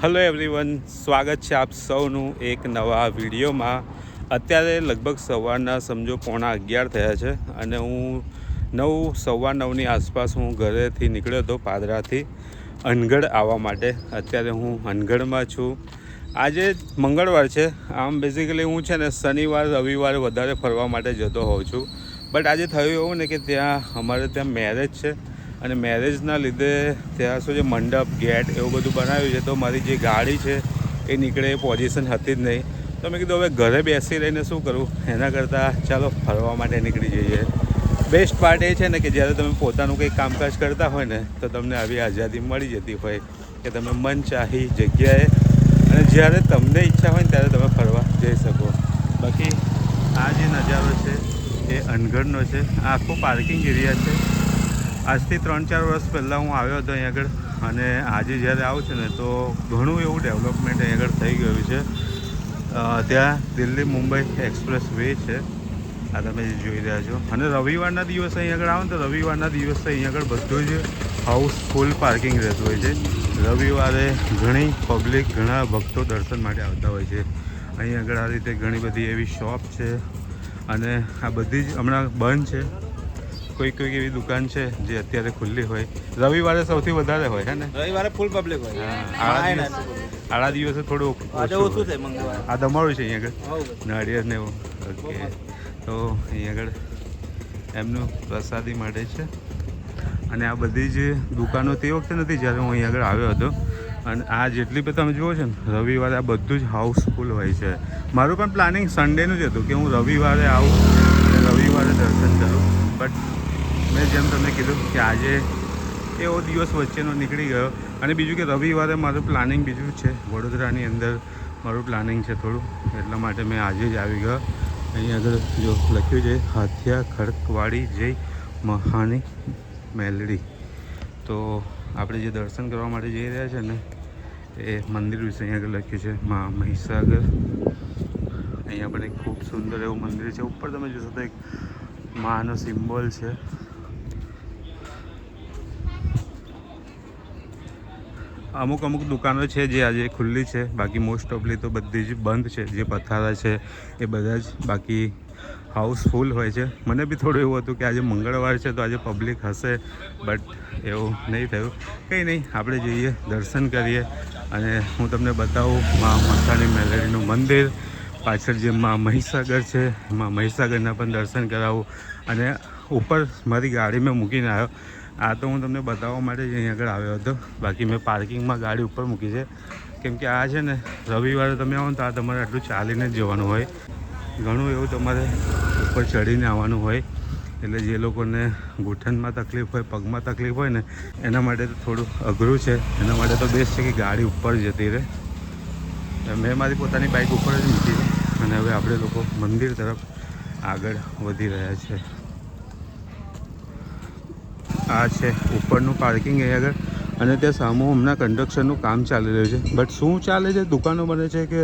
Hello everyone, સ્વાગત છે આપ સૌનું એક નવા વિડીયોમાં। અત્યારે લગભગ સવારના સમજો 11:15 થયા છે અને હું 9:15ની આસપાસ હું ઘરેથી નીકળ્યો હતો પાદરાથી અનગઢ આવવા માટે। અત્યારે હું અનગઢમાં છું। આજે મંગળવાર છે, આમ બેઝિકલી હું છે ને શનિવાર રવિવારે વધારે ફરવા માટે જતો હોઉં છું, બટ આજે થયું એવું ને કે ત્યાં અમારે ત્યાં મેરેજ છે અને મેરેજના લીધે ત્યાં શું છે મંડપ ગેટ એવું બધું બનાવ્યું છે, તો મારી જે ગાડી છે એ નીકળે એ પોઝિશન હતી જ નહીં। તો મેં કીધું હવે ઘરે બેસી રહીને શું કરું, એના કરતાં ચાલો ફરવા માટે નીકળી જઈએ। બેસ્ટ પાર્ટ એ છે ને કે જ્યારે તમે પોતાનું કંઈક કામકાજ કરતા હોય ને તો તમને આવી આઝાદી મળી જતી હોય કે તમે મનચાહી જગ્યાએ અને જ્યારે તમને ઈચ્છા હોય ને ત્યારે તમે ફરવા જઈ શકો। બાકી આ જે નજારો છે એ અનગઢનો છે। આ આખો પાર્કિંગ એરિયા છે। આજથી 3-4 વર્ષ પહેલાં હું આવ્યો હતો અહીં આગળ અને આજે જ્યારે આવું છું ને તો ઘણું એવું ડેવલપમેન્ટ અહીં આગળ થઈ ગયું છે। ત્યાં દિલ્હી મુંબઈ એક્સપ્રેસ વે છે, આ તમે જોઈ રહ્યા છો। અને રવિવારના દિવસે અહીં આગળ આવો ને તો રવિવારના દિવસે અહીં આગળ બધું જ હાઉસફુલ પાર્કિંગ રહેતું હોય છે। રવિવારે ઘણી પબ્લિક, ઘણા ભક્તો દર્શન માટે આવતા હોય છે। અહીં આગળ આ રીતે ઘણી બધી એવી શોપ છે અને આ બધી જ હમણાં બંધ છે। કોઈક એવી દુકાન છે જે અત્યારે ખુલ્લી હોય। રવિવારે સૌથી વધારે હોય હે ને, રવિવારે ફૂલ પબ્લિક હોય। આડા દિવસે થોડું ઓછું છે। આ તમારું છે અહીંયા આગળ નાળિયેર ને એવું? ઓકે, તો અહીંયા આગળ એમનું પ્રસાદી માટે છે અને આ બધી જ દુકાનો તે વખતે નથી જ્યારે હું અહીં આગળ આવ્યો હતો। અને આ જેટલી પણ તમે જુઓ છો ને રવિવારે આ બધું જ હાઉસફુલ હોય છે। મારું પણ પ્લાનિંગ સન્ડેનું જ હતું કે હું રવિવારે આવું અને રવિવારે દર્શન કરું, બટ મેં જેમ તમને કીધું કે આજે એવો દિવસ વચ્ચેનો નીકળી ગયો। અને બીજું કે રવિવારે મારું પ્લાનિંગ બીજું છે, વડોદરાની અંદર મારું પ્લાનિંગ છે થોડું, એટલા માટે મેં આજે જ આવી ગયો। અહીં આગળ જો લખ્યું છે હાથિયા ખડકવાડી જય મહાની મેલડી, તો આપણે જે દર્શન કરવા માટે જઈ રહ્યા છે ને એ મંદિર વિશે અહીં આગળ લખ્યું છે મા મહીસાગર। અહીંયા પણ એક ખૂબ સુંદર એવું મંદિર છે, ઉપર તમે જોશો તો એક માનો સિમ્બોલ છે। અમુક દુકાનો છે જે આજે ખુલ્લી છે, બાકી મોસ્ટ ઓફલી તો બધી જ બંધ છે। જે પથારા છે એ બધા જ બાકી હાઉસફુલ હોય છે। મને બી થોડું એવું હતું કે આજે મંગળવાર છે તો આજે પબ્લિક હશે, બટ એવું નહીં થયું। કંઈ નહીં, આપણે જઈએ, દર્શન કરીએ અને હું તમને બતાવું મા મસાણી મેલડીનું મંદિર। પાછળ જે મા મહીસાગર છે, મા મહીસાગરના પણ દર્શન કરાવું અને ઉપર મારી ગાડી મેં મૂકીને આવ્યો। આ તો હું તમને બતાવવા માટે જ અહીં આગળ આવ્યો હતો, બાકી મેં પાર્કિંગમાં ગાડી ઉપર મૂકી છે, કેમ કે આ છે ને રવિવારે તમે આવો ને તો આ તમારે આટલું ચાલીને જ જવાનું હોય। ઘણું એવું તમારે ઉપર ચડીને આવવાનું હોય, એટલે જે લોકોને ઘૂંટણમાં તકલીફ હોય, પગમાં તકલીફ હોય ને એના માટે તો થોડું અઘરું છે। એના માટે તો બેસ્ટ છે કે ગાડી ઉપર જતી રહે। મેં મારી પોતાની બાઇક ઉપર જ મૂકી છે અને હવે આપણે લોકો મંદિર તરફ આગળ વધી રહ્યા છે। આ છે ઉપરનું પાર્કિંગ અહીં આગળ અને ત્યાં સામું હમણાં કન્સ્ટ્રક્શનનું કામ ચાલી રહ્યું છે, બટ શું ચાલે છે, દુકાનો બને છે કે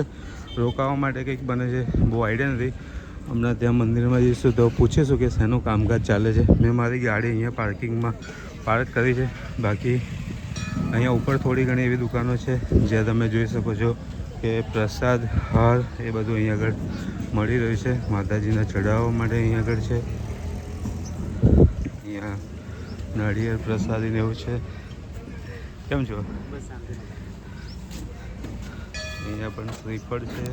રોકાવા માટે કંઈક બને છે બહુ આઈડિયા નથી। હમણાં ત્યાં મંદિરમાં જઈશું તો પૂછીશું કે શેનું કામકાજ ચાલે છે। મેં મારી ગાડી અહીંયા પાર્કિંગમાં પાર્ક કરી છે, બાકી અહીંયા ઉપર થોડી ઘણી એવી દુકાનો છે જ્યાં તમે જોઈ શકો છો કે પ્રસાદ, હાર એ બધું અહીં આગળ મળી રહ્યું છે। માતાજીના ચઢાવવા માટે અહીં આગળ છે, અહીંયા નાળિયેર પ્રસાદીને એવું છે। કેમ છો? અહીંયા પણ શ્રીફળ છે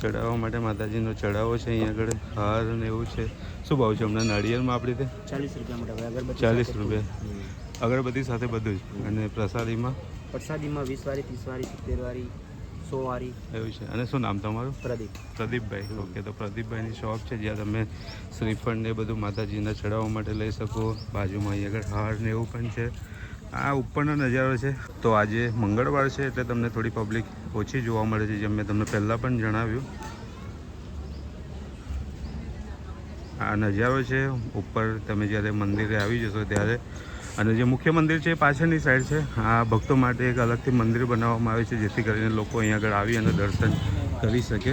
ચડાવવા માટે, માતાજીનો ચઢાવો છે। અહીંયા આગળ હાર ને એવું છે। શું ભાવ છે હમણાં નાળિયેરમાં આપણી રીતે? 40 રૂપિયા। 40 રૂપિયા અગરબત્તી સાથે બધું જ। અને પ્રસાદીમાં 20 વાળી, 30 વાળી, 70 વાળી, 100 વાળી એવું છે। અને શું નામ તમારું? પ્રદીપભાઈ। ઓકે, તો પ્રદીપભાઈની શોપ છે જ્યાં તમે શ્રીફળ ને બધું માતાજીના ચડાવવા માટે લઈ શકો। બાજુમાં અહીં આગળ હાર ને એવું પણ છે। આ ઉપરનો નજારો છે। તો આજે મંગળવાર છે એટલે તમને થોડી પબ્લિક ઓછી જોવા મળે છે, જેમ મેં તમને પહેલાં પણ જણાવ્યું। આ નજારો છે ઉપર તમે જ્યારે મંદિરે આવી જશો ત્યારે। અને જે મુખ્ય મંદિર છે એ પાછળની સાઈડ છે। આ ભક્તો માટે એક અલગથી મંદિર બનાવવામાં આવે છે જેથી કરીને લોકો અહીં આગળ આવી અને દર્શન કરી શકે।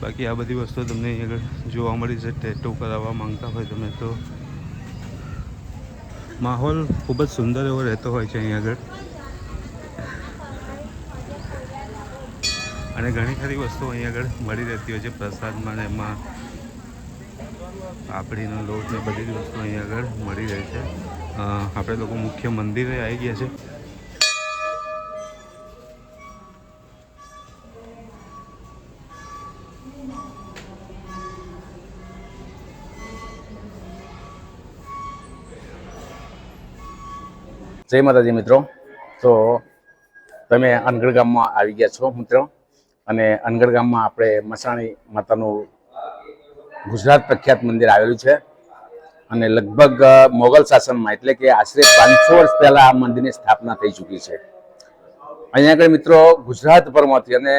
બાકી આ બધી વસ્તુઓ તમને અહીં આગળ જોવા મળી છે। ટેટુ કરાવવા માંગતા હોય તમે તો માહોલ ખૂબ જ સુંદર એવો રહેતો હોય છે અહીં આગળ। અને ઘણી ખરી વસ્તુઓ અહીં આગળ મળી રહેતી હોય છે પ્રસાદમાં ને એમાં પાપડીનો લોટ ને બધી જ વસ્તુ અહીં આગળ મળી રહે છે. આપણે લોકો મુખ્ય મંદિરે આવી ગયા છે. જય માતાજી મિત્રો. તો તમે અનગઢ ગામમાં આવી ગયા છો મિત્રો, અને અનગઢ ગામમાં આપણે મસાણી માતાનું ગુજરાત પ્રખ્યાત મંદિર આવેલું છે. અને લગભગ મોગલ શાસનમાં એટલે કે આશરે 500 વર્ષ પહેલા આ મંદિરની સ્થાપના થઈ ચૂકી છે. અહીંયા આગળ મિત્રો ગુજરાતભરમાંથી અને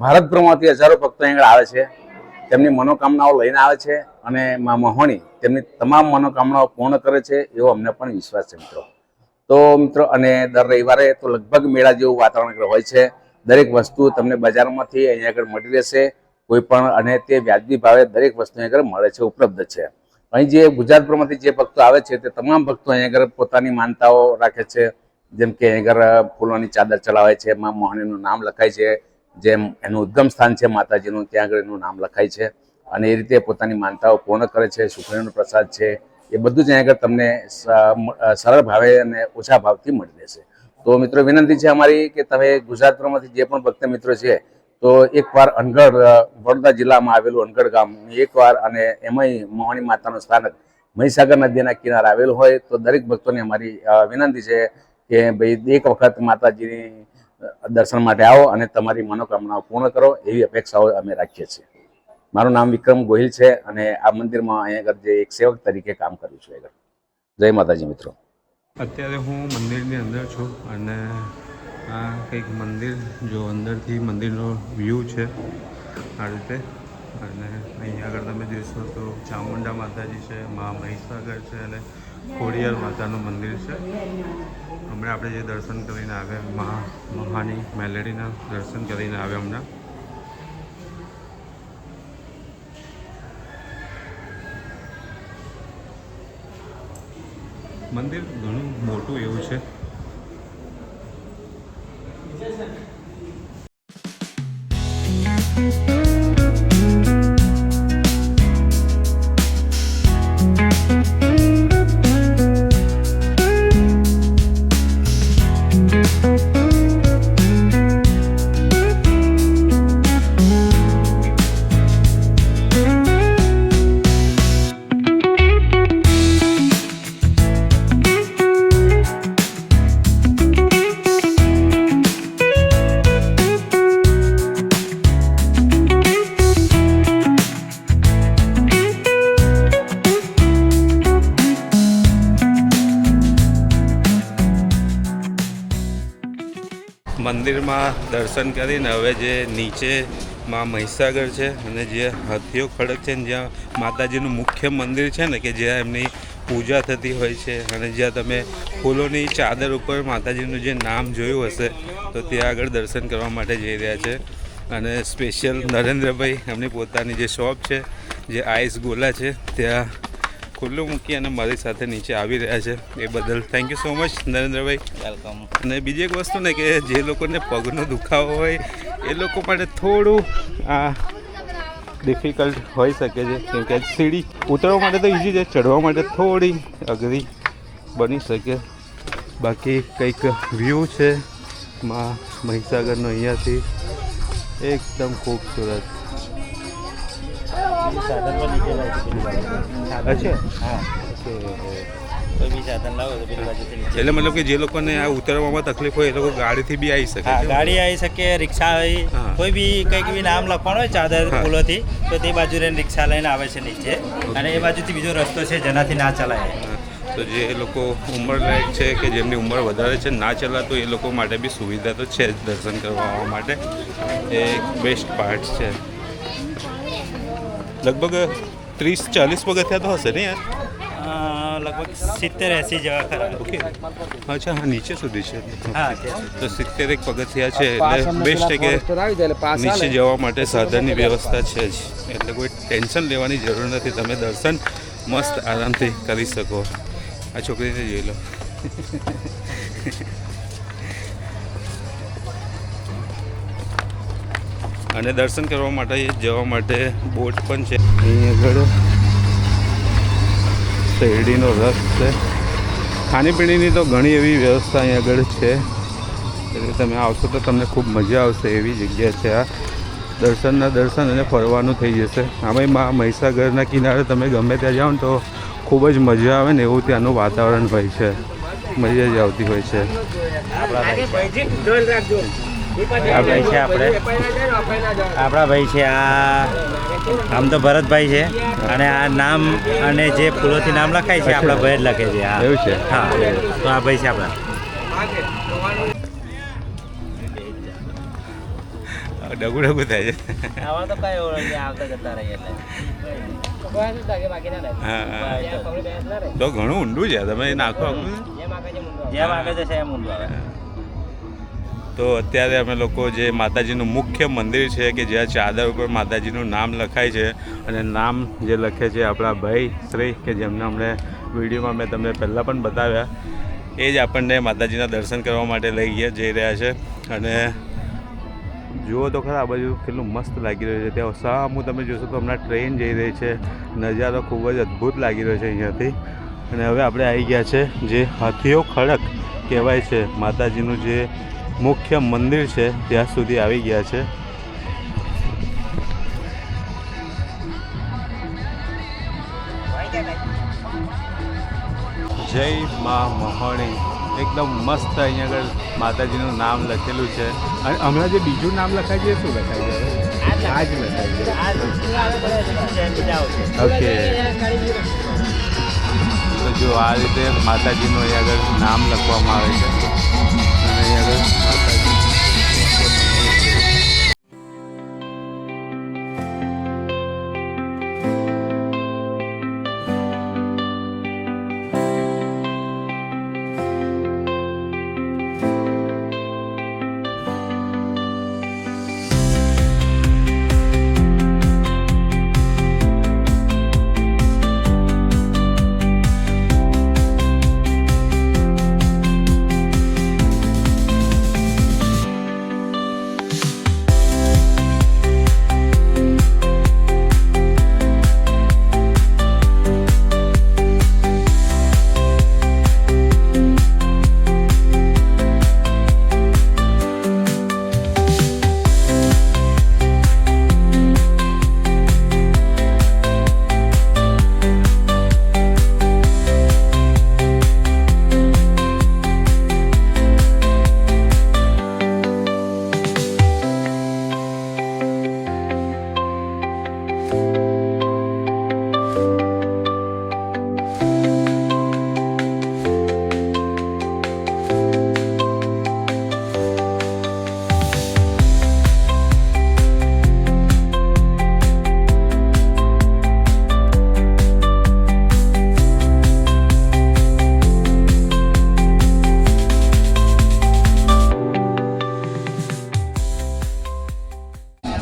ભારતભરમાંથી હજારો ભક્તો અહીંયા આગળ આવે છે. તેમની મનોકામનાઓ લઈને આવે છે અને મા મહોણી તેમની તમામ મનોકામનાઓ પૂર્ણ કરે છે એવો અમને પણ વિશ્વાસ છે મિત્રો. તો મિત્રો, અને દર રવિવારે તો લગભગ મેળા જેવું વાતાવરણ હોય છે. દરેક વસ્તુ તમને બજારમાંથી અહીંયા આગળ મળી રહેશે કોઈ પણ, અને તે વ્યાજબી ભાવે દરેક વસ્તુ અહીંયા આગળ મળે છે, ઉપલબ્ધ છે. અહીં જે ગુજરાતભરમાંથી જે ભક્તો આવે છે તે તમામ ભક્તો અહીંયા આગળ પોતાની માનતાઓ રાખે છે. જેમ કે અહીં આગળ ફૂલોની ચાદર ચડાવે છે, મા મોહણીનું નામ લખાય છે, જેમ એનું ઉદ્ગમ સ્થાન છે માતાજીનું ત્યાં આગળ એનું નામ લખાય છે, અને એ રીતે પોતાની માનતાઓ પૂર્ણ કરે છે. સુખડીનો પ્રસાદ છે એ બધું જ અહીંયા આગળ તમને સરળ ભાવે અને ઓછા ભાવથી મળી રહેશે. તો મિત્રો, વિનંતી છે અમારી કે તમે ગુજરાતભરમાંથી જે પણ ભક્ત મિત્રો છે તો એકવાર અનગઢ, વડોદરા જિલ્લામાં આવેલું અનગઢ ગામ એકવાર, અને એમાંય મોહણી માતાનું સ્થાનક મહીસાગર નદીના કિનારે આવેલું હોય તો દરેક ભક્તોને અમારી વિનંતી છે કે ભાઈ એક વખત માતાજીની દર્શન માટે આવો અને તમારી મનોકામનાઓ પૂર્ણ કરો એવી અપેક્ષાઓ અમે રાખીએ છીએ. મારું નામ વિક્રમ ગોહિલ છે અને આ મંદિરમાં અહીંયા આગળ જે એક સેવક તરીકે કામ કરું છું. આગળ જય માતાજી મિત્રો. અત્યારે હું મંદિરની અંદર છું અને આ કંઈક મંદિર, જો અંદરથી મંદિરનો વ્યૂ છે આ રીતે. અને અહીં આગળ તમે જોશો તો ચામુંડા માતાજી છે, મા મહીસાગર છે અને ખોડિયાર માતાનું મંદિર છે. હમણાં આપણે જે દર્શન કરીને આવ્યા, મા મહાની મેલેડીના દર્શન કરીને આવ્યા હમણાં. મંદિર ઘણું મોટું એવું છે. મંદિરમાં દર્શન કરીને હવે જે નીચે મા મહીસાગર છે અને જે હાથીઓ ખડક છે, જ્યાં માતાજીનું મુખ્ય મંદિર છે ને, કે જ્યાં એમની પૂજા થતી હોય છે, અને જ્યાં તમે ફૂલોની ચાદર ઉપર માતાજીનું જે નામ જોયું હશે તો ત્યાં આગળ દર્શન કરવા માટે જઈ રહ્યા છે. અને સ્પેશિયલ નરેન્દ્રભાઈ એમની પોતાની જે શોપ છે, જે આઈસ ગોલા છે, ત્યાં ખુલ્લું મૂકી અને મારી સાથે નીચે આવી રહ્યા છે. એ બદલ thank you so much Narendrabhai. Welcome. અને બીજી એક વસ્તુ ને, કે જે લોકોને પગનો દુખાવો હોય એ લોકો માટે થોડું આ ડિફિકલ્ટ હોઈ શકે છે, કેમ કે સીડી ઉતરવા માટે તો ઇઝી છે, ચડવા માટે થોડી અઘરી બની શકે. બાકી કંઈક વ્યૂ છે મા મહીસાગરનો અહીંયાથી એકદમ ખૂબસૂરત. અચ્છા, હા, કોઈ બી સાધન લાવો તો પેલી બાજુથી નીચે. એટલે મતલબ કે જે લોકોને આ ઉતરવામાં તકલીફ હોય એ લોકો ગાડીથી બી આવી શકે. હા, ગાડી આવી શકે, રિક્ષા હોય, હા. કોઈ બી કંઈક બી નામ લખવાનું હોય ચાદર હા. ફૂલોથી, તો તે બાજુ રહીને રિક્ષા લઈને આવે છે નીચે, અને એ બાજુથી બીજો રસ્તો છે જેનાથી ના ચલાય. તો જે લોકો ઉંમરલાયક છે કે જેમની ઉંમર વધારે છે, ના ચલાતો એ લોકો માટે બી સુવિધા તો છે જ દર્શન કરવા આવવા માટે. એ બેસ્ટ પાર્ટ છે. લગભગ 30-40 પગથિયા તો હશે ને યાર? લગભગ 70-80 જેવા ખરા. ઓકે, અચ્છા, હા, નીચે સુધી છે. હા, તો 70 પગથિયા છે, એટલે બેસ્ટ છે કે નીચે જવા માટે સાધનની વ્યવસ્થા છે જ, એટલે કોઈ ટેન્શન લેવાની જરૂર નથી. તમે દર્શન મસ્ત આરામથી કરી શકો. આ છોકરીને જોઈ લો. અને દર્શન કરવા માટે જવા માટે બોટ પણ છે. અહીં આગળ શેરડીનો રસ છે. ખાણીપીણીની તો ઘણી એવી વ્યવસ્થા અહીં આગળ છે, એટલે તમે આવશો તો તમને ખૂબ મજા આવશે એવી જગ્યા છે આ. દર્શનના દર્શન અને ફરવાનું થઈ જશે. આમાં મહીસાગરના કિનારે તમે ગમે ત્યાં જાઓ ને તો ખૂબ જ મજા આવે ને એવું ત્યાંનું વાતાવરણ હોય છે, મજા જ આવતી હોય છે. આપણા ભાઈ છે આ, આમ તો ભરતભાઈ છે, અને આ નામ અને જે ફૂલોથી નામ લખાય છે આપણા ભાઈ જ લખે છે. હા એવું છે. હા, તો આ ભાઈ છે આપણા. ડગું ડગું થાય છે. આવા તો કઈ ઓળખ આવતા જતા રહીએ એટલે. હા, તો ઘણું ઊંડું છે. તમે નાખો જેમ આગળ જશે એમ ઊંડું આવે. તો અત્યારે અમે લોકો જે માતાજીનું મુખ્ય મંદિર છે કે જ્યાં ચાદર ઉપર માતાજીનું નામ લખાય છે, અને નામ જે લખે છે આપણા ભાઈ શ્રી કે જેમને અમને વિડીયોમાં મેં તમને પહેલાં પણ બતાવ્યા, એ જ આપણને માતાજીના દર્શન કરવા માટે જઈ રહ્યા છે. અને જુઓ તો ખરા આ બાજુ કેટલું મસ્ત લાગી રહ્યું છે. ત્યાં સામું તમે જોશો તો હમણાં ટ્રેન જઈ રહી છે. નજારો ખૂબ જ અદ્ભુત લાગી રહ્યો છે અહીંયાથી. અને હવે આપણે આવી ગયા છે જે હાથીઓ ખડક કહેવાય છે માતાજીનું જે મુખ્ય મંદિર છે ત્યાં સુધી આવી ગયા છે. જય મા મહોણી. એકદમ મસ્ત અહીંયા આગળ માતાજીનું નામ લખેલું છે. અને હમણાં જે બીજું નામ લખાય છે શું લખાય છે? આ જ લખાય છે. ઓકે, તો જો આ રીતે માતાજીનું અહીંયા આગળ નામ લખવામાં આવે છે. અને અહીંયા આગળ માતાજી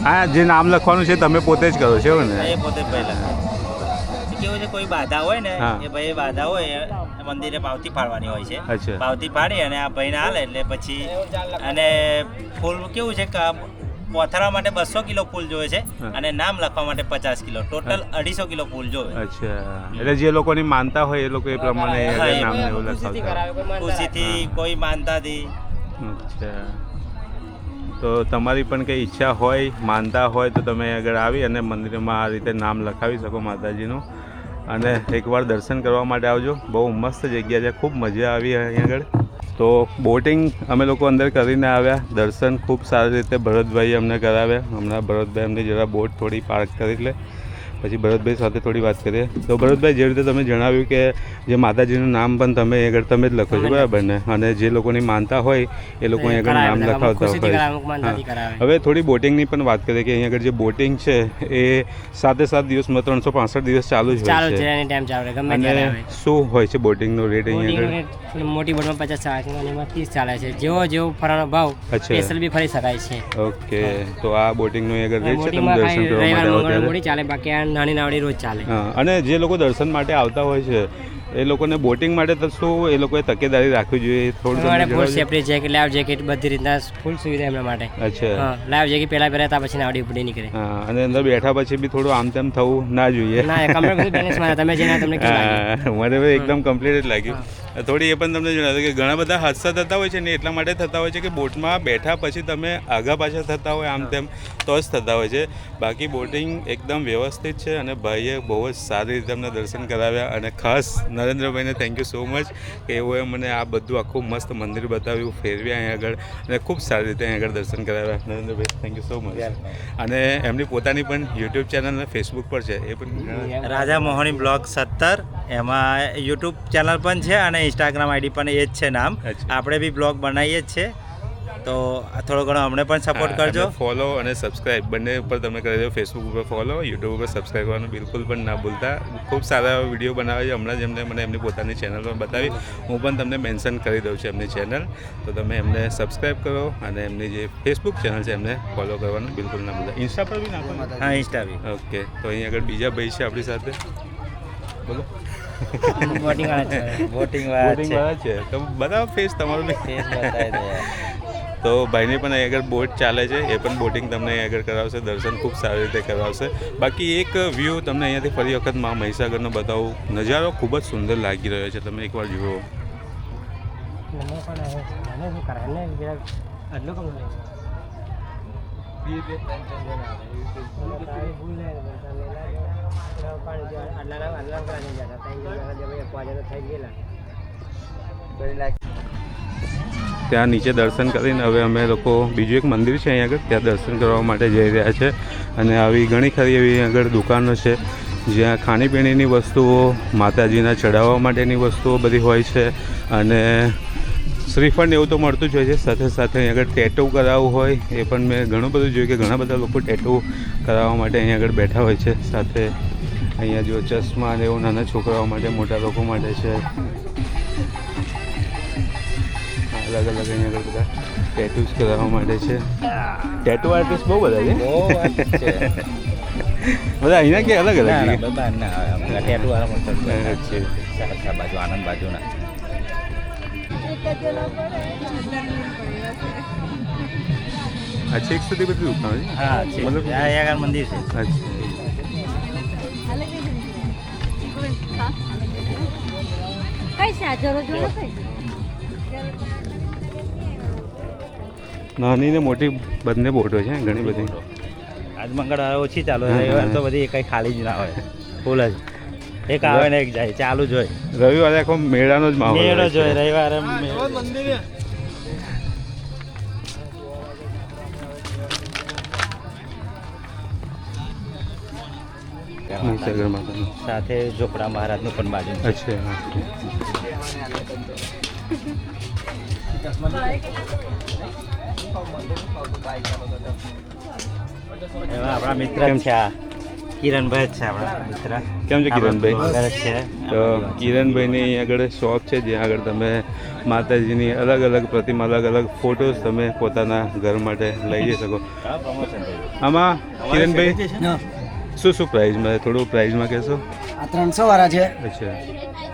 હા, જે નામ લખવાનું છે તમે પોતે જ કરો છો ને? એ પોતે પહેલા કેવું છે, કોઈ બાધા હોય ને હા. એ ભાઈ બાધા હોય એ મંદિરે પાવતી ફાડવાની હોય છે. અચ્છા. પાવતી ફાડી અને આ ભાઈને હાલે એટલે પછી અને ફૂલ કેવું છે કે પોથરા માટે 200 કિલો ફૂલ જોઈએ છે હા. અને નામ લખવા માટે 50 કિલો, ટોટલ 250 કિલો ફૂલ જોઈએ. અચ્છા, એટલે જે લોકોની માનતા હોય એ લોકો એ પ્રમાણે હા, એ નામ એવું લખાવતા. ખુશીથી કોઈ માનતાથી. અચ્છા, તો તમારી પણ કંઈ ઈચ્છા હોય, માનતા હોય તો તમે આગળ આવી અને મંદિરમાં આ રીતે નામ લખાવી શકો માતાજીનું. અને એકવાર દર્શન કરવા માટે આવજો. બહુ મસ્ત જગ્યા છે, ખૂબ મજા આવી અહીં આગળ. તો બોટિંગ અમે લોકો અંદર કરીને આવ્યા. દર્શન ખૂબ સારી રીતે ભરતભાઈએ અમને કરાવ્યા. હમણાં ભરતભાઈ અમને જરા બોટ થોડી પાર્ક કરી લે, પછી ભરતભાઈ સાથે થોડી વાત કરીએ. તો ભરતભાઈ, જે રીતે તમે જણાવ્યું કે જે માતાજીનું નામ પણ તમે આગળ તમે જ લખો છો, બરાબર ને? અને જે લોકોની માનતા હોય એ લોકો અહીં આગળ નામ લખાવતા હોય. હવે થોડી બોટિંગની પણ વાત કરીએ કે અહીં આગળ જે બોટિંગ છે એ 7 દિવસમાં 365 દિવસ ચાલુ જ હોય છે. અને શું હોય છે બોટિંગનો રેટ અહીં આગળ? મોટી બોટમાં 50 ચાલે છે અને એમાં 30 ચાલે છે. જેવો ફરવાનો ભાવ સ્પેશિયલ બી ફરી શકાય છે. ઓકે, તો આ બોટિંગનો આગળ રેટ છે, તમે દર્શન કરવા માટે આવો ત્યારે? મોટી ચાલે, બાકી આ નાની નાવડી રોજ ચાલે. હા, અને જે લોકો દર્શન માટે આવતા હોય છે એ લોકોને બોટિંગ માટે તો શું એ લોકોએ તકેદારી રાખવી જોઈએ થોડું અમારે તમને ફૂલ જણાવજો. સેફટી જેકેટ લાઈવ જેકેટ બધી રીતના ફૂલ સુવિધા એમના માટે અચ્છા હા લાઈવ જેકેટ પહેલા પહેરાતા પછી નાવડી ઉપડી નીકળે હા અને અંદર બેઠા પછી બી થોડું આમ તેમ થવું ના જોઈએ ના કમર બધું બેલેન્સ માં તમે જેના તમને કેવું લાગે? હા, મને બી એકદમ કમ્પ્લીટ જ લાગ્યું. થોડી એ પણ તમને જણાવ્યું કે ઘણા બધા હાદસા થતા હોય છે ને એટલા માટે થતા હોય છે કે બોટમાં બેઠા પછી તમે આગા પાછા થતા હોય આમ તેમ તો જ થતા હોય છે. બાકી બોટિંગ એકદમ વ્યવસ્થિત છે અને ભાઈએ બહુ જ સારી રીતે અમને દર્શન કરાવ્યા અને ખાસ નરેન્દ્રભાઈને થેન્ક યુ સો મચ કે એઓએ મને આ બધું આખું મસ્ત મંદિર બતાવ્યું, ફેરવ્યા અહીં આગળ અને ખૂબ સારી રીતે અહીં આગળ દર્શન કરાવ્યા. Narendrabhai thank you so much. અને એમની પોતાની પણ યુટ્યુબ ચેનલ અને ફેસબુક પર છે એ પણ રાજા મોહણી બ્લોગ 17 એમાં યુટ્યુબ ચેનલ પણ છે અને ઇન્સ્ટાગ્રામ આઈડી પણ એ જ છે નામ. અચ્છા. આપણે બી બ્લોગ બનાવીએ જ છે તો થોડો ઘણો અમને પણ સપોર્ટ કરજો. ફોલો અને સબસ્ક્રાઇબ બંને ઉપર તમે કરી દો. ફેસબુક ઉપર ફોલો, યુટ્યુબ ઉપર સબસ્ક્રાઇબ કરવાનું બિલકુલ પણ ના ભૂલતા. ખૂબ સારા એવા વિડીયો બનાવે છે. હમણાં જ એમને મને એમની પોતાની ચેનલ પર બતાવી. હું પણ તમને મેન્શન કરી દઉં છું એમની ચેનલ, તો તમે એમને સબસ્ક્રાઇબ કરો અને એમની જે ફેસબુક ચેનલ છે એમને ફોલો કરવાનું બિલકુલ ના ભૂલતા. ઇન્સ્ટા પર બી નાખો. હા ઇન્સ્ટા બી. ઓકે, તો અહીં આગળ બીજા ભાઈ છે આપણી સાથે. બોલો. બોટિંગ વાળા છે. બોટિંગ બોટિંગ વાળા છે. વાળા છે તો બતાવો ફેસ તમારો બી. ફેસ બતાવી દે યાર. તો ભાઈની પણ અહીં આગળ બોટ ચાલે છે, એ પણ બોટિંગ તમને અહીં આગળ કરાવશે, દર્શન ખૂબ સારી રીતે કરાવશે. બાકી એક વ્યૂ તમને અહીંયાથી ફરી વખત મહીસાગરનો બતાવું. નજારો ખૂબ જ સુંદર લાગી રહ્યો છે, તમે એકવાર જુઓ. મને પણ હવે મને શું કરે ને જરાક આટલું કમ લે ત્યાં નીચે દર્શન કરીને હવે અમે લોકો બીજું એક મંદિર છે અહીં આગળ ત્યાં દર્શન કરવા માટે જઈ રહ્યા છે. અને આવી ઘણી ખરી એવી આગળ દુકાનો છે જ્યાં ખાણીપીણીની વસ્તુઓ, માતાજીના ચડાવવા માટેની વસ્તુઓ બધી હોય છે અને શ્રીફળ એવું તો મળતું જ હોય છે. સાથે સાથે અહીં આગળ ટેટુ કરાવવું હોય એ પણ મેં ઘણું બધું જોયું કે ઘણા બધા લોકો ટેટુ કરાવવા માટે અહીં આગળ બેઠા હોય છે. સાથે અહીંયા જો ચશ્મા અને એવું નાના છોકરાઓ માટે, મોટા લોકો માટે છે. અલગ અલગ અહીંયા આગળ બધા ટેટુસ કરાવવા માટે છે. ટેટુ આર્ટિસ્ટ બહુ બધા છે. બધા અહીંયા કે અલગ અલગ છે? બધા ના આવે ટેટુ વાળા મળતા છે. સહરસા બાજુ, આનંદ બાજુના. આ છેક સુધી બધી દુકાનો છે. હા છે. મતલબ આ આગળ મંદિર છે. અચ્છા. નાની ને મોટી બંને બોટો છે ઘણી બધી. આજ મંગળવારે ઓછી ચાલુ હોય, રવિવાર તો બધી કઈ ખાલી જ ના હોય, ફૂલ જ. એક આવે ને એક જાય, ચાલુ જ હોય. રવિવારે આખો મેળાનો જ માહોલ મેળો હોય જ હોય, છે. રવિવારે મહીસાગર માતાનું. સાથે ઝોપડા મહારાજનું પણ બાજુ છે. અચ્છા હા. એમાં આપણા મિત્ર જ છે, આ કિરણભાઈ જ છે આપણા મિત્ર. કેમ છે કિરણભાઈ? વગર જ છે. તો કિરણભાઈની અહીં આગળ શોપ છે જ્યાં આગળ તમે માતાજીની અલગ અલગ પ્રતિમા, અલગ અલગ ફોટોસ તમે પોતાના ઘર માટે લઈ જઈ શકો. હા, promotion થઈ ગયું. આમાં કિરણભાઈ શું શું પ્રાઇઝમાં, થોડું પ્રાઇઝમાં કહેશો? આ 300 વાળા છે. અચ્છા.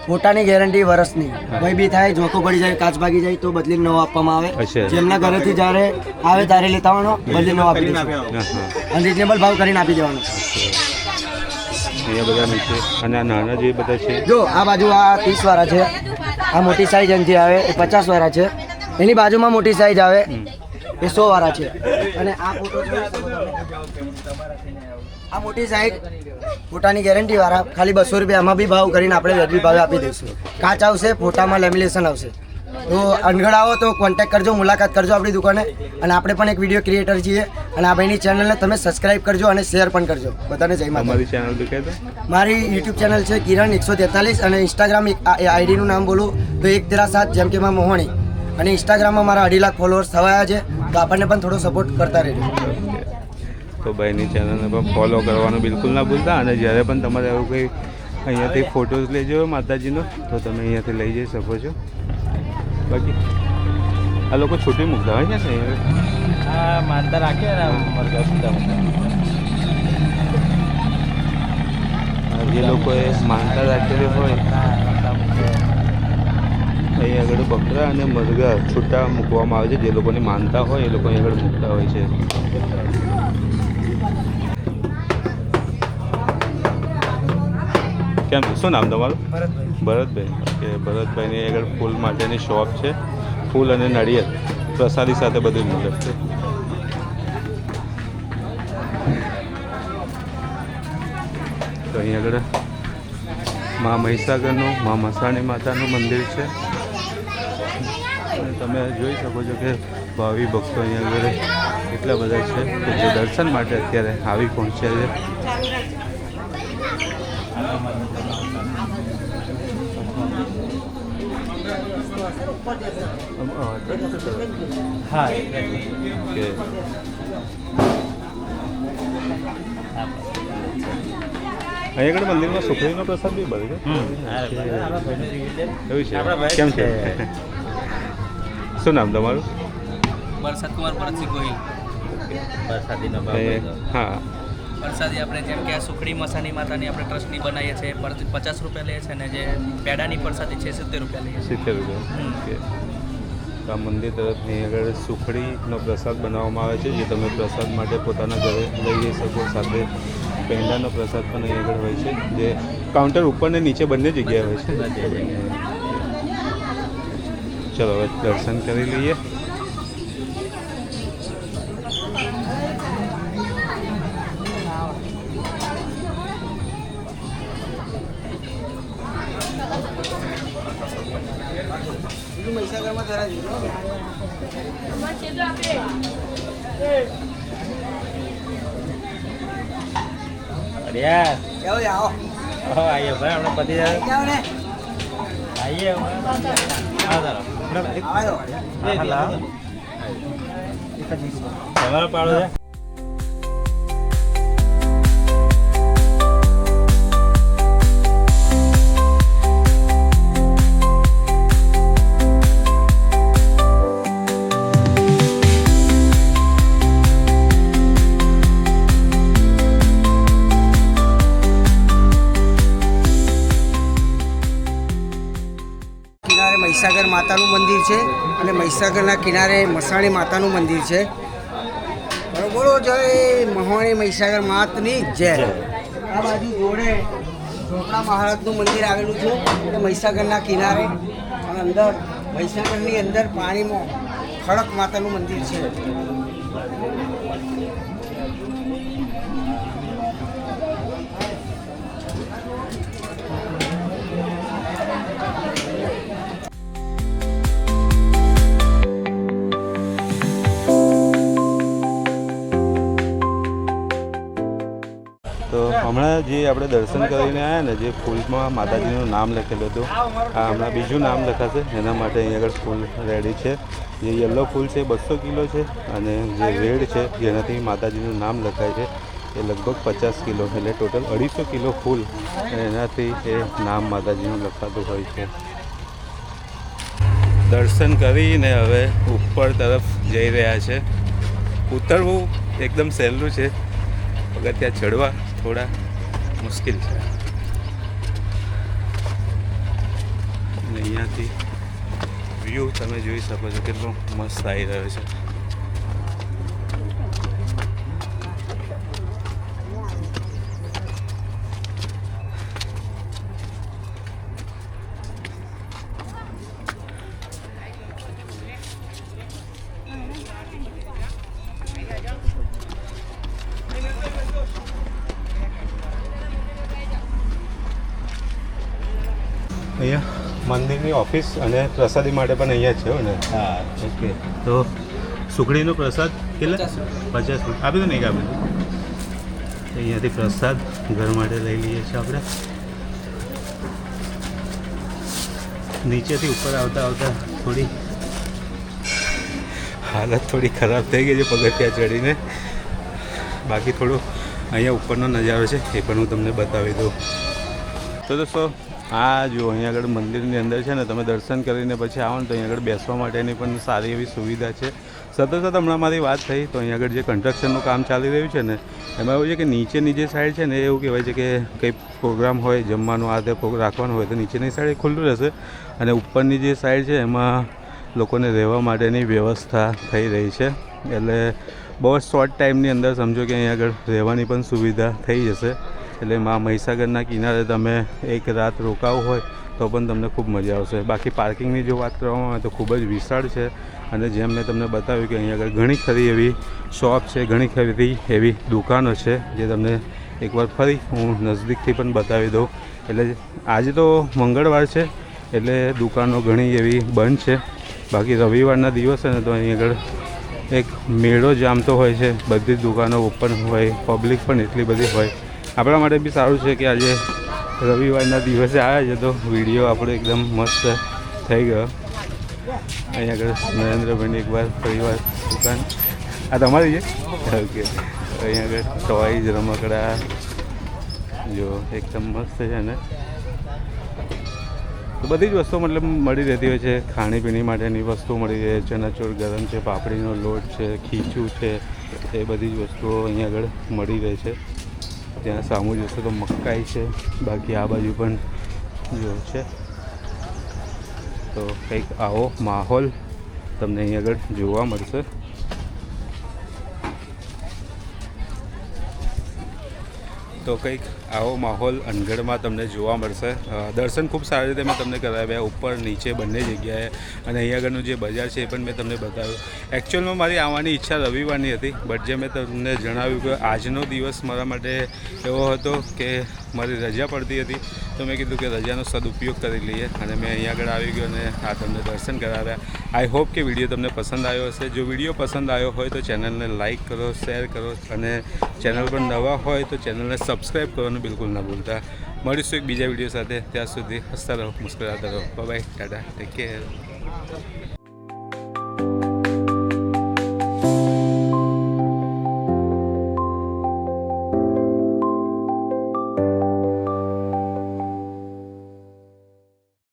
ફોટાની ગેરંટી વર્ષની. કોઈ બી થાય, જોખો પડી જાય, કાચ ભાગી જાય તો બદલીને નવો આપવામાં આવે. અચ્છા. જેમના ઘરેથી જ્યારે આવે ત્યારે લેતા આવવાનો, બદલી નવો આપી દેવાનો. હા હા. અને રિઝનેબલ ભાવ કરીને આપી દેવાનો. અહીંયા બધા નીચે અને આ નાના જે બધા છે. જો આ બાજુ આ 30 વાળા છે, આ મોટી સાઈઝ એનથી આવે એ 50 વાળા છે, એની બાજુમાં મોટી સાઈઝ આવે એ 100 વાળા છે. અને આ ફોટો છે, આ મોટી સાઈઝ ફોટાની ગેરંટી વાળા ખાલી 200 રૂપિયા, આમાં બી ભાવ કરીને આપણે વ્યાજબી ભાવે આપી દઈશું. કાચ આવશે, ફોટામાં લેમિનેશન આવશે. તો અનગઢ આવો તો કોન્ટેક્ટ કરજો, મુલાકાત કરજો આપણી દુકાને. અને આપણે પણ એક વિડીયો ક્રિએટર છીએ અને આ ભાઈની ચેનલને તમે સબસ્ક્રાઇબ કરજો અને શેર પણ કરજો. બધાને જય માતા. અમારી ચેનલ બી કહી દો. મારી યુટ્યુબ ચેનલ છે કિરણ 143 અને ઇન્સ્ટાગ્રામ આઈડીનું નામ બોલું તો 137 જેમ કે માં મોહણી. અને ઇન્સ્ટાગ્રામમાં મારા 2.5 લાખ ફોલોઅર્સ થવાયા છે, તો આપણને પણ થોડો સપોર્ટ કરતા રહેજો. તો ભાઈની ચેનલને પણ ફોલો કરવાનું બિલકુલ ના ભૂલતા. અને જ્યારે પણ તમારે એવું કંઈ અહીંયાથી ફોટોસ લેજો માતાજીનો તો તમે અહીંયાથી લઈ જઈ શકો છો. બાકી આ લોકો છૂટી મૂકતા હોય છે ને અહીંયા. હા, માનતા રાખીએ ને મરઘા સુધા. જે લોકોએ માનતા રાખેલી હોય અહીં આગળ બકરા અને મરઘા છૂટા મૂકવામાં આવે છે. જે લોકોની માનતા હોય એ લોકો અહીં આગળ મૂકતા હોય છે. કેમ છે? શું નામ તમારું? ભરતભાઈ. ઓકે, ભરતભાઈની આગળ ફૂલ માટેની શોપ છે. ફૂલ અને નાળિયેર પ્રસાદી સાથે બધું મળે છે. તો અહીં આગળ મા મહીસાગરનું મા મસાણી માતાનું મંદિર છે અને તમે જોઈ શકો છો કે ભાવિ ભક્તો અહીં આગળ એટલા બધા છે કે જે દર્શન માટે અત્યારે આવી પહોંચ્યા છે. હા કે અહીં આગળ મંદિરમાં સુખડીનો પ્રસાદ બી મળે છે. એવું છે? કેમ છે? શું નામ તમારું? વરસાદ કુમાર ભરતસિંહ ગોહિલ. વરસાદીનો હા, વરસાદી આપણે જેમ કે આ સુખડી મસાની માતાની આપણે ટ્રસ્ટની બનાવીએ છીએ 50 રૂપિયા લઈએ છીએ અને જે પેડાની પ્રસાદી છે 70 રૂપિયા લઈએ છીએ. 70 રૂપિયા. ઓકે. તો આ મંદિર તરફથી આગળ સુખડીનો પ્રસાદ બનાવવામાં આવે છે, જે તમે પ્રસાદ માટે પોતાના ઘરે લઈ જઈ શકો. સાથે પેંડાનો પ્રસાદ પણ અહીં આગળ હોય છે, જે કાઉન્ટર ઉપર ને નીચે બંને જગ્યાએ હોય છે. ચલો હવે દર્શન કરી લઈએ. આવીએ ભાઈ આપણે પતિ આવીએ તમારો પાડો છે. કિનારે મહીસાગર માતાનું મંદિર છે અને મહીસાગરના કિનારે મસાણી માતાનું મંદિર છે. બોલો જય મહાણી મહીસાગર માતની જય. આ બાજુ જોડે ચોપડા મહારાજનું મંદિર આવેલું છે અને મહીસાગરના કિનારે અને અંદર મહીસાગરની અંદર પાણીમાં ખડક માતાનું મંદિર છે. તો હમણાં જે આપણે દર્શન કરીને આવ્યા ને, જે ફૂલમાં માતાજીનું નામ લખેલું હતું, આ હમણાં બીજું નામ લખાશે. એના માટે અહીં આગળ ફૂલ રેડી છે. જે યલો ફૂલ છે 200 કિલો છે અને જે રેડ છે જેનાથી માતાજીનું નામ લખાય છે એ લગભગ 50 કિલો, એટલે ટોટલ 250 કિલો ફૂલ એનાથી એ નામ માતાજીનું લખાતું હોય છે. દર્શન કરીને હવે ઉપર તરફ જઈ રહ્યા છે. ઉતરવું એકદમ સહેલું છે, પગથિયાં ચડવા થોડા મુશ્કેલ છે. અને અહીંયાથી વ્યૂ તમે જોઈ શકો છો કેટલો મસ્ત આવી રહ્યો છે. અહીંયા મંદિરની ઓફિસ અને પ્રસાદી માટે પણ અહીંયા છે ને? હા. ઓકે. તો સુખડીનો પ્રસાદ કેટલા? 50 રૂપિયા. આપી દો નહીં કાપી દો. અહીંયાથી પ્રસાદ ઘર માટે લઈ લઈએ છીએ આપણે. નીચેથી ઉપર આવતા આવતા થોડી હાલત થોડી ખરાબ થઈ ગઈ છે પગથિયાં ચડીને. બાકી થોડું અહીંયા ઉપરનો નજારો છે એ પણ હું તમને બતાવી દઉં. તો દોસ્તો આ જો અહીંયા આગળ મંદિરની અંદર છે ને તમે દર્શન કરીને પછી આવો ને તો અહીંયા આગળ બેસવા માટેની પણ સારી એવી સુવિધા છે. સતત હમણાં મારી વાત થઈ તો અહીંયા આગળ જે કન્સ્ટ્રક્શનનું કામ ચાલી રહ્યું છે ને એમાં એવું છે કે નીચેની જે સાઈડ છે ને એવું કહેવાય છે કે કંઈ પ્રોગ્રામ હોય જમવાનું આ તે રાખવાનું હોય તો નીચેની સાઈડ ખુલ્લું રહેશે અને ઉપરની જે સાઈડ છે એમાં લોકોને રહેવા માટેની વ્યવસ્થા થઈ રહી છે. એટલે બહુ શોર્ટ ટાઈમની અંદર સમજો કે અહીંયા આગળ રહેવાની પણ સુવિધા થઈ જશે. એટલે મહીસાગરના કિનારે તમે એક રાત રોકાવું હોય તો પણ તમને ખૂબ મજા આવશે. બાકી પાર્કિંગની જો વાત કરવામાં આવે તો ખૂબ જ વિશાળ છે અને જેમ મેં તમને બતાવ્યું કે અહીંયા આગળ ઘણી ખરી એવી શોપ છે, ઘણી ખરી એવી દુકાનો છે જે તમને એકવાર ફરી હું નજદીકથી પણ બતાવી દઉં. એટલે આજે તો મંગળવાર છે એટલે દુકાનો ઘણી એવી બંધ છે. બાકી રવિવારના દિવસે ને તો અહીં આગળ એક મેળો જામતો હોય છે, બધી જ દુકાનો ઓપન હોય, પબ્લિક પણ એટલી બધી હોય. આપણા માટે બી સારું છે કે આજે રવિવારના દિવસે આવ્યા છે તો વિડીયો આપણો એકદમ મસ્ત થઈ ગયો. અહીંયા આગળ નરેન્દ્રભાઈની એકવાર ફરીવાર દુકાન આ તમારી છે ઓકે. અહીંયા આગળ ટોયઝ રમકડા જો એકદમ મસ્ત છે ને તો બધી જ વસ્તુઓ મતલબ મળી રહેતી હોય છે. ખાણીપીણી માટેની વસ્તુઓ મળી રહે છે, ચણાચોળ ગરમ છે, પાપડીનો લોટ છે, ખીચું છે, એ બધી જ વસ્તુઓ અહીંયા આગળ મળી રહે છે. ત્યાં સામું જશો તો મકાઈ છે, બાકી આ બાજુ પણ જો છે. તો કંઈક આવો માહોલ તમને અહીં આગળ જોવા મળશે. તો કંઈક આવો માહોલ અનગઢમાં તમને જોવા મળશે. દર્શન ખૂબ સારી રીતે મેં તમને કરાવ્યા, ઉપર નીચે બંને જગ્યાએ. અને અહીં આગળનું જે બજાર છે એ પણ મેં તમને બતાવ્યું. એકચ્યુઅલમાં મારી આવવાની ઈચ્છા રવિવારની હતી, બટ જે મેં તમને જણાવ્યું કે આજનો દિવસ મારા માટે એવો હતો કે મારી રજા પડતી હતી તો મેં કીધું કે રજાનો સદુપયોગ કરી લઈએ અને મેં અહીં આગળ આવી ગયો અને આ તમને દર્શન કરાવ્યા. આઈ હોપ કે વિડીયો તમને પસંદ આવ્યો હશે. જો વિડીયો પસંદ આવ્યો હોય તો ચેનલને લાઇક કરો, શેર કરો અને ચેનલ પર નવા હોય તો ચેનલને સબસ્ક્રાઈબ કરવાનું બિલકુલ ના ભૂલતા. મળીશું એક બીજા વિડીયો સાથે. ત્યાં સુધી હસતા રહો, મુસ્કરાતા રહો. Bye bye, Tata, take care.